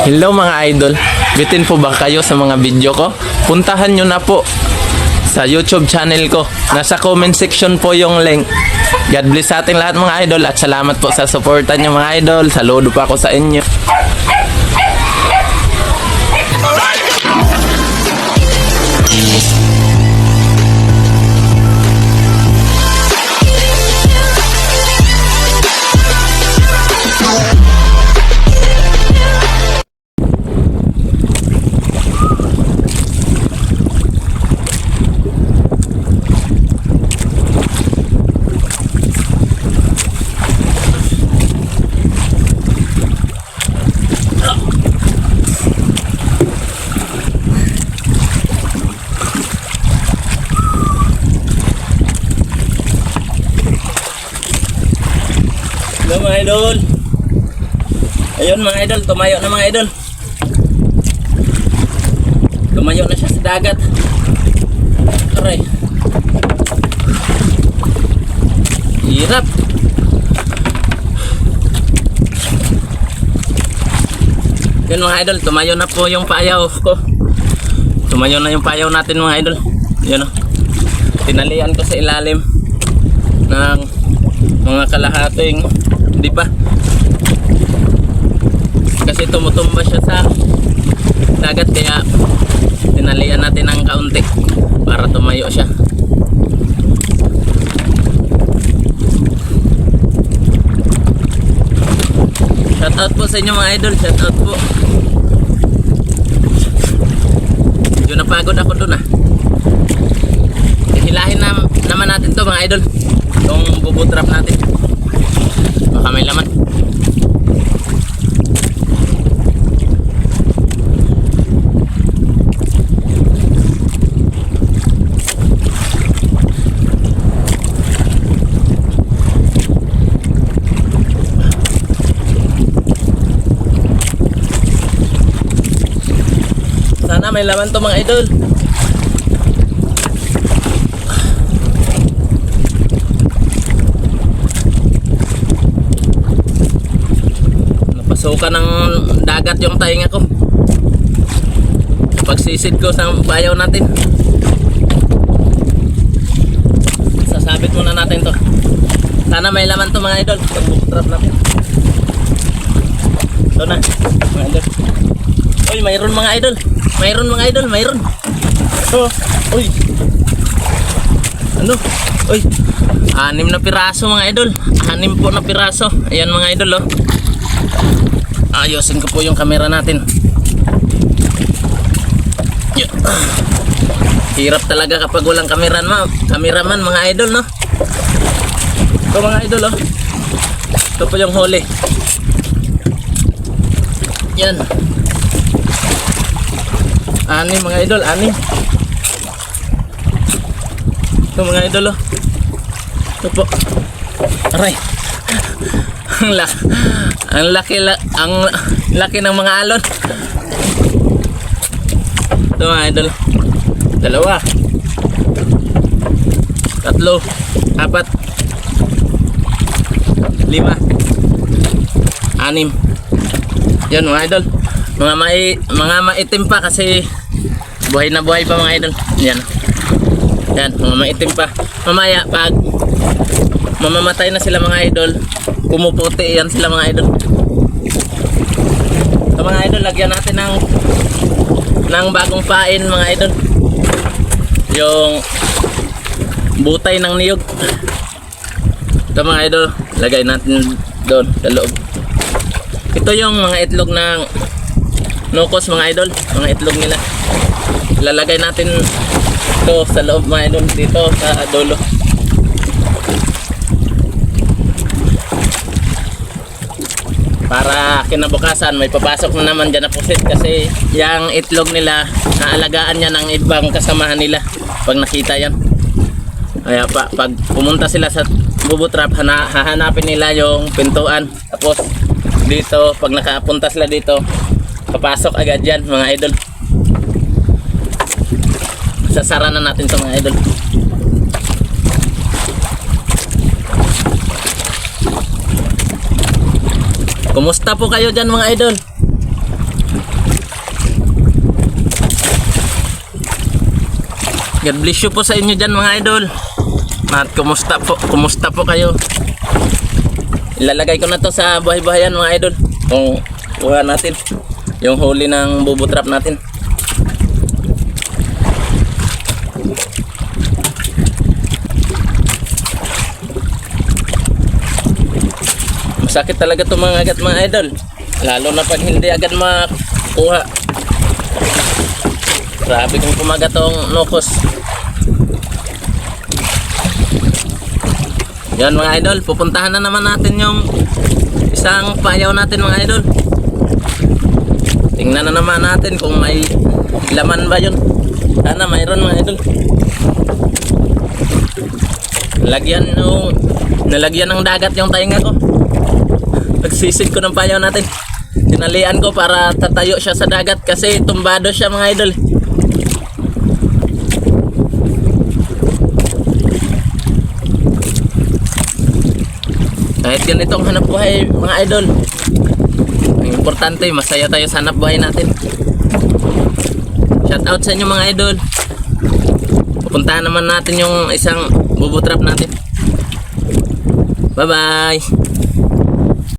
Hello mga idol, bitin po ba kayo sa mga video ko? Puntahan nyo na po sa YouTube channel ko. Nasa comment section po yung link. God bless sa ating lahat mga idol at salamat po sa suportan nyo mga idol. Saludo pa ako sa inyo. Hello mga idol. Ayun mga idol, tumayo na mga idol. Tumayo na siya sa dagat. Aray. Hirap. Yun mga idol, tumayo na po yung payaw ko. Tumayo na yung payaw natin mga idol. Yun o. Tinalian ko sa ilalim ng mga kalahating, di ba? Kasi tumutumba siya sa dagat kaya tinalian natin ng kaunti para tumayo siya. Shoutout po sa inyo mga idol, shoutout po. Yun, napagod ako dun ah. Hilahin naman natin to mga idol, itong bubutrap natin. Baka may laman. Sana may laman to mga idol. Napasukan ng dagat yung tainga ko. Pagsisid ko sa bayaw natin. Sasabit muna natin to. Sana may laman to mga idol. Pag-trap natin. Ito na mga idol. Uy, mayroon mga idol. Mayroon mga idol, mayroon. Oh, uy. Ano? Uy. 6 na piraso mga idol. 6 po na piraso. Ayan mga idol oh. Ayusin ko po yung camera natin. Hirap talaga kapag walang cameraman mga idol no. Ito mga idol oh. Ito po yung huli. Yan. 6 mga idol, 6. Ito mga idol oh. Ito po. Aray. Ang laki ng mga alon. Ito mga idol. 2, 3, 4, 5, 6. Yan mga idol. Mga maitim pa kasi buhay na buhay pa mga idol. Yan. Yan, mga maitim pa. Mamaya pag mamamatay na sila mga idol, kumuputi yan sila mga idol. So mga idol, lagyan natin ng bagong pain mga idol. Yung butay ng niyog. Ito mga idol, lagay natin doon sa loob. Ito yung mga itlog ng nukos mga idol, mga itlog nila. Lalagay natin ito sa loob mga idol, dito sa dulo. Para kinabukasan may papasok na naman dyan na pusit kasi yung itlog nila naalagaan niya ng ibang kasamahan nila pag nakita yan. Kaya pag pumunta sila sa bubutrap, hahanapin nila yung pintuan. Tapos dito, pag nakapunta sila dito, papasok agad yan mga idol. Sasara na natin to mga idol. Kumusta po kayo dyan mga idol? God bless you po sa inyo dyan mga idol. At kumusta po kayo? Ilalagay ko na to sa buhay-buhayan mga idol. Kung kuha natin yung huli ng bubo trap natin. Masakit talaga itong mga agat mga idol. Lalo na pag hindi agad makuha. Grabe kung kumagat tong nokos. Yan mga idol, pupuntahan na naman natin yung isang payaw natin mga idol. Tingnan na naman natin kung may laman ba yun. Sana mayroon mga idol. Nalagyan ng dagat yung tainga ko. Pagsisid ko ng payaw natin. Sinalian ko para tatayo siya sa dagat kasi tumbado siya mga idol. Kahit ganitong hanap buhay mga idol, ang importante masaya tayo sa hanap buhay natin. Shout out sa inyo mga idol. Pupuntahan naman natin yung isang bubo trap natin. Bye bye.